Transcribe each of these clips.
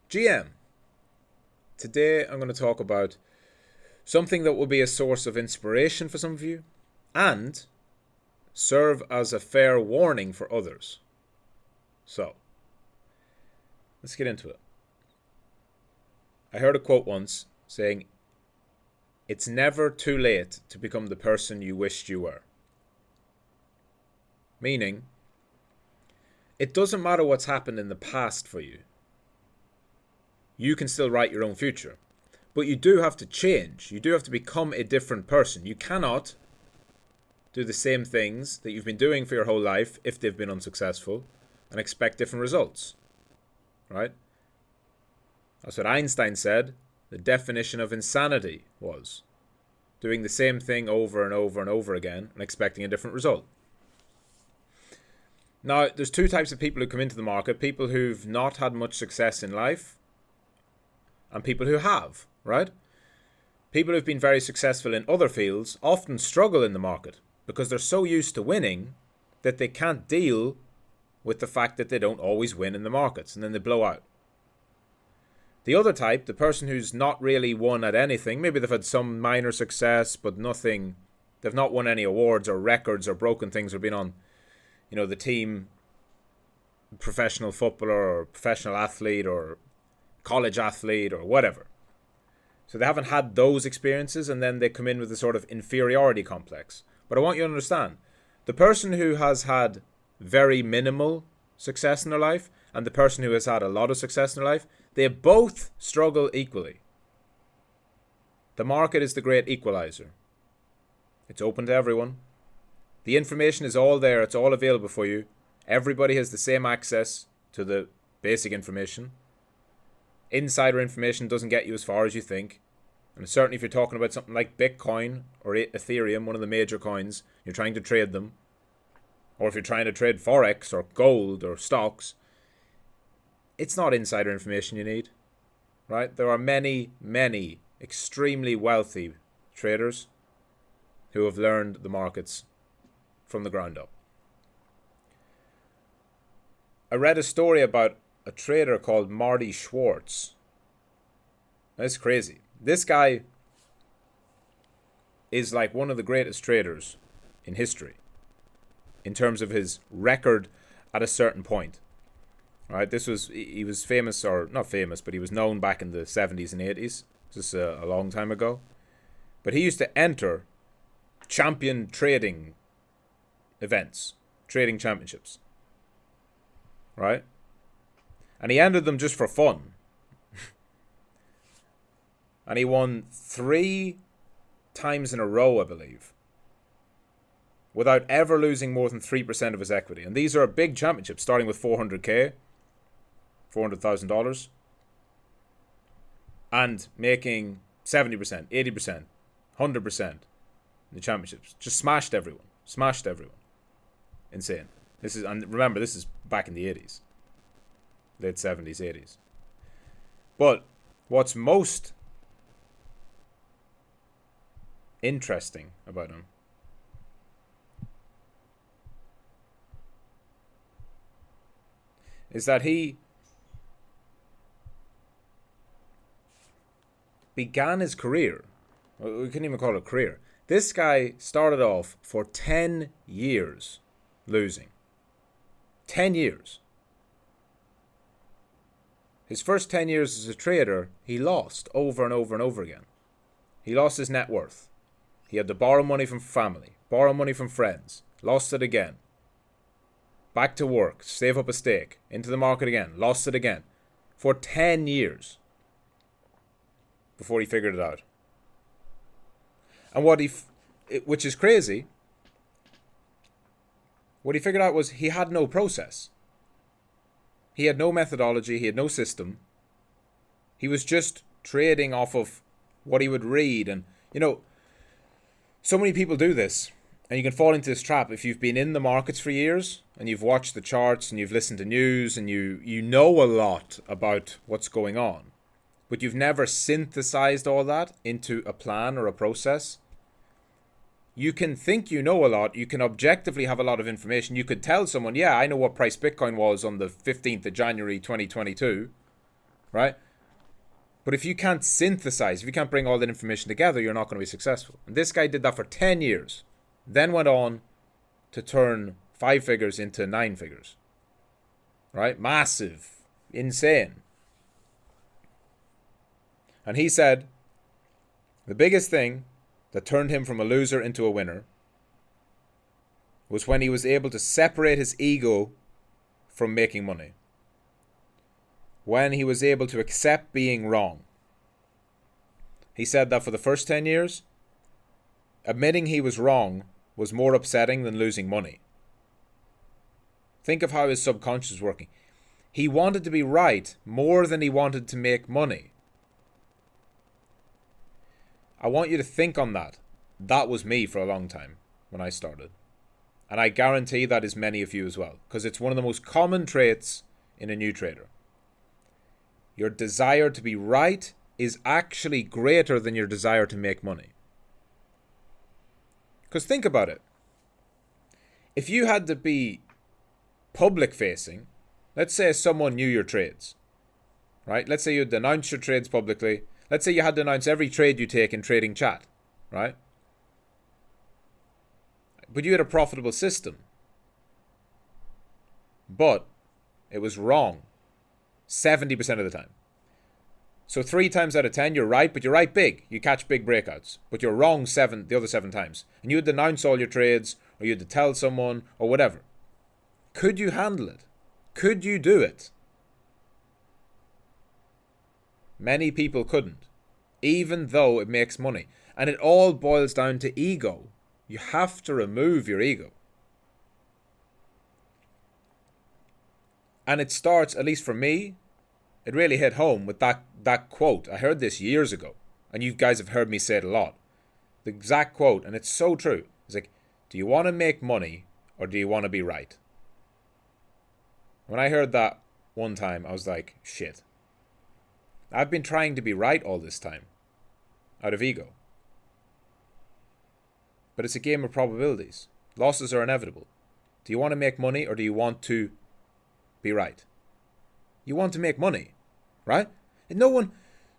GM. Today I'm going to talk about something that will be a source of inspiration for some of you and serve as a fair warning for others. So, let's get into it. I heard a quote once saying, "It's never too late to become the person you wished you were." Meaning, it doesn't matter what's happened in the past for you. You can still write your own future. But you do have to change. You do have to become a different person. You cannot do the same things that you've been doing for your whole life if they've been unsuccessful and expect different results. Right? That's what Einstein said. The definition of insanity was doing the same thing over and over and over again and expecting a different result. Now, there's two types of people who come into the market. People who've not had much success in life and people who have, right? People who've been very successful in other fields often struggle in the market because they're so used to winning that they can't deal with the fact that they don't always win in the markets and then they blow out. The other type, the person who's not really won at anything, maybe they've had some minor success but nothing, they've not won any awards or records or broken things or been on the team professional footballer or professional athlete or college athlete or whatever. So they haven't had those experiences and then they come in with a sort of inferiority complex. But I want you to understand, the person who has had very minimal success in their life and the person who has had a lot of success in their life, they both struggle equally. The market is the great equalizer. It's open to everyone. The information is all there. It's all available for you. Everybody has the same access to the basic information. Insider information doesn't get you as far as you think. And certainly if you're talking about something like Bitcoin or Ethereum, one of the major coins, you're trying to trade them. Or if you're trying to trade Forex or gold or stocks, it's not insider information you need. Right? There are many, many extremely wealthy traders who have learned the markets from the ground up. I read a story about a trader called Marty Schwartz. That's crazy. This guy is like one of the greatest traders in history in terms of his record at a certain point. Right? He was famous, or not famous, but he was known back in the 70s and 80s. This is a long time ago. But he used to enter champion trading events, trading championships, right? And he entered them just for fun. And he won 3 times in a row, I believe, without ever losing more than 3% of his equity. And these are big championships, starting with $400,000, and making 70%, 80%, 100% in the championships. Just smashed everyone. Insane. And remember, this is back in the 80s. Late 70s, 80s. But what's most interesting about him is that he began his career. We couldn't even call it a career. This guy started off for 10 years losing. 10 years. His first 10 years as a trader, he lost over and over and over again. He lost his net worth. He had to borrow money from family, borrow money from friends, lost it again. Back to work, save up a stake, into the market again, lost it again. For 10 years. Before he figured it out. And which is crazy, what he figured out was he had no process. He had no methodology, he had no system. He was just trading off of what he would read. And, so many people do this. And you can fall into this trap if you've been in the markets for years and you've watched the charts and you've listened to news and you know a lot about what's going on. But you've never synthesized all that into a plan or a process. You can think you know a lot. You can objectively have a lot of information. You could tell someone, yeah, I know what price Bitcoin was on the 15th of January 2022, right? But if you can't synthesize, if you can't bring all that information together, you're not going to be successful. And this guy did that for 10 years, then went on to turn 5 figures into 9 figures, right? Massive, insane. And he said the biggest thing that turned him from a loser into a winner was when he was able to separate his ego from making money. When he was able to accept being wrong. He said that for the first 10 years, admitting he was wrong was more upsetting than losing money. Think of how his subconscious was working. He wanted to be right more than he wanted to make money. I want you to think on that. That was me for a long time when I started. And I guarantee that is many of you as well, because it's one of the most common traits in a new trader. Your desire to be right is actually greater than your desire to make money. Because think about it. If you had to be public facing, let's say someone knew your trades, right? Let's say you'd announce your trades publicly. Let's say you had to announce every trade you take in trading chat, right? But you had a profitable system. But it was wrong 70% of the time. So 3 times out of 10, you're right, but you're right big. You catch big breakouts. But you're wrong the other 7 times. And you had to announce all your trades, or you had to tell someone, or whatever. Could you handle it? Could you do it? Many people couldn't, even though it makes money. And it all boils down to ego. You have to remove your ego. And it starts, at least for me, it really hit home with that quote. I heard this years ago, and you guys have heard me say it a lot. The exact quote, and it's so true. It's like, do you want to make money or do you want to be right? When I heard that one time, I was like, shit. I've been trying to be right all this time, out of ego. But it's a game of probabilities. Losses are inevitable. Do you want to make money or do you want to be right? You want to make money, right? And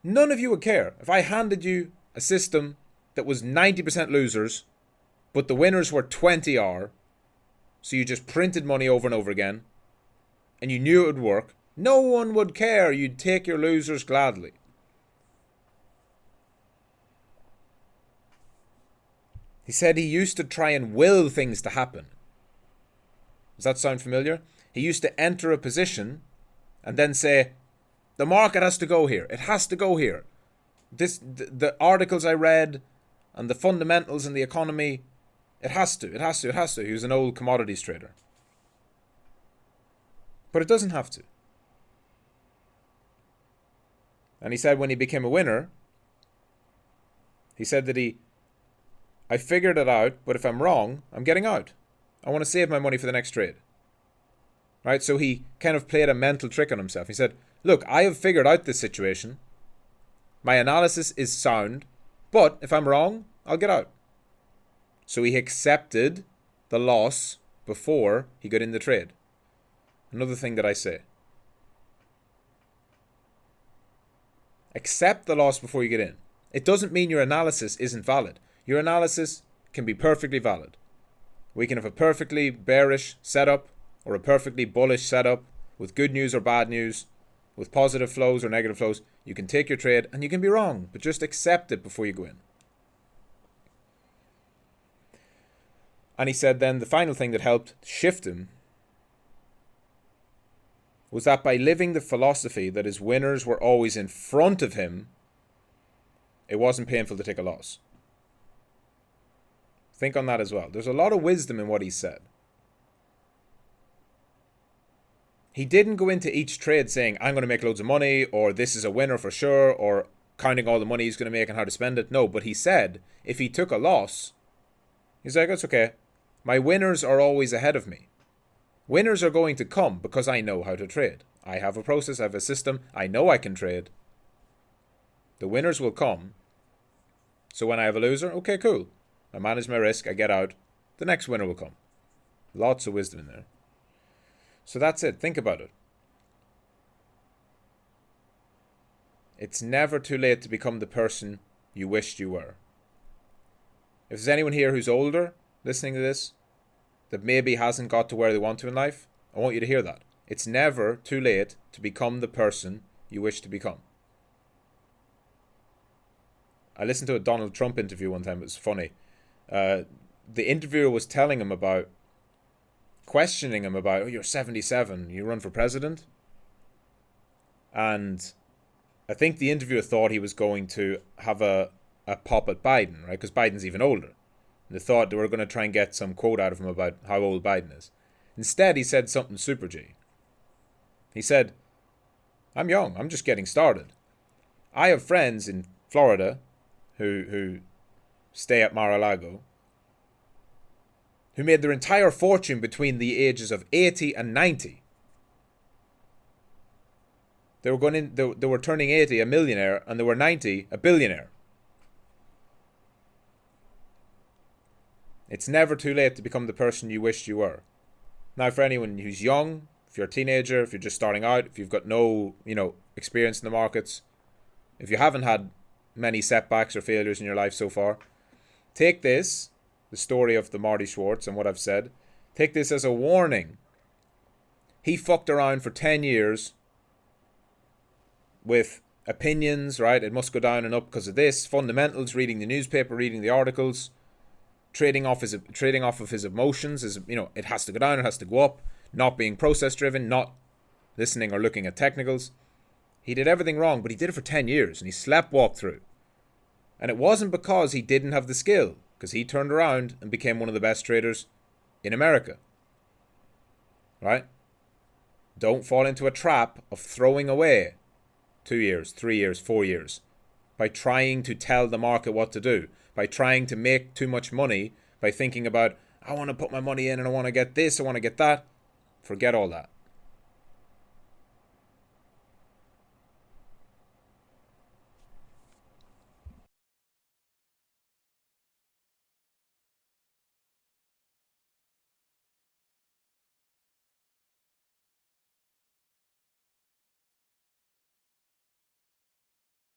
none of you would care if I handed you a system that was 90% losers, but the winners were 20R, so you just printed money over and over again, and you knew it would work. No one would care. You'd take your losers gladly. He said he used to try and will things to happen. Does that sound familiar? He used to enter a position and then say, the market has to go here. It has to go here. The articles I read and the fundamentals in the economy, it has to. He was an old commodities trader. But it doesn't have to. And he said when he became a winner, he said that I figured it out, but if I'm wrong, I'm getting out. I want to save my money for the next trade. Right? So he kind of played a mental trick on himself. He said, look, I have figured out this situation. My analysis is sound, but if I'm wrong, I'll get out. So he accepted the loss before he got in the trade. Another thing that I say. Accept the loss before you get in. It doesn't mean your analysis isn't valid. Your analysis can be perfectly valid. We can have a perfectly bearish setup or a perfectly bullish setup with good news or bad news, with positive flows or negative flows. You can take your trade and you can be wrong, but just accept it before you go in. And he said then the final thing that helped shift him was that by living the philosophy that his winners were always in front of him, it wasn't painful to take a loss. Think on that as well. There's a lot of wisdom in what he said. He didn't go into each trade saying, I'm going to make loads of money, or this is a winner for sure, or counting all the money he's going to make and how to spend it. No, but he said, if he took a loss, he's like, it's okay. My winners are always ahead of me. Winners are going to come because I know how to trade. I have a process, I have a system, I know I can trade. The winners will come. So when I have a loser, okay, cool. I manage my risk, I get out. The next winner will come. Lots of wisdom in there. So that's it. Think about it. It's never too late to become the person you wished you were. If there's anyone here who's older listening to this, that maybe hasn't got to where they want to in life, I want you to hear that. It's never too late to become the person you wish to become. I listened to a Donald Trump interview one time. It was funny. The interviewer was telling him about, questioning him about, oh, you're 77, you run for president? And I think the interviewer thought he was going to have a pop at Biden, right? Because Biden's even older. They thought they were going to try and get some quote out of him about how old Biden is. Instead, he said something super G. He said, I'm young. I'm just getting started. I have friends in Florida who stay at Mar-a-Lago who made their entire fortune between the ages of 80 and 90. They were turning 80 a millionaire, and they were 90 a billionaire. It's never too late to become the person you wished you were. Now, for anyone who's young, if you're a teenager, if you're just starting out, if you've got no, experience in the markets, if you haven't had many setbacks or failures in your life so far, take this, the story of the Marty Schwartz and what I've said, take this as a warning. He fucked around for 10 years with opinions, right? It must go down and up because of this, fundamentals, reading the newspaper, reading the articles, trading off of his emotions, it has to go down, it has to go up, not being process driven, not listening or looking at technicals. He did everything wrong, but he did it for 10 years and he walked through. And it wasn't because he didn't have the skill, because he turned around and became one of the best traders in America. Right? Don't fall into a trap of throwing away 2 years, 3 years, 4 years by trying to tell the market what to do, by trying to make too much money, by thinking about, I want to put my money in and I want to get this, I want to get that. Forget all that.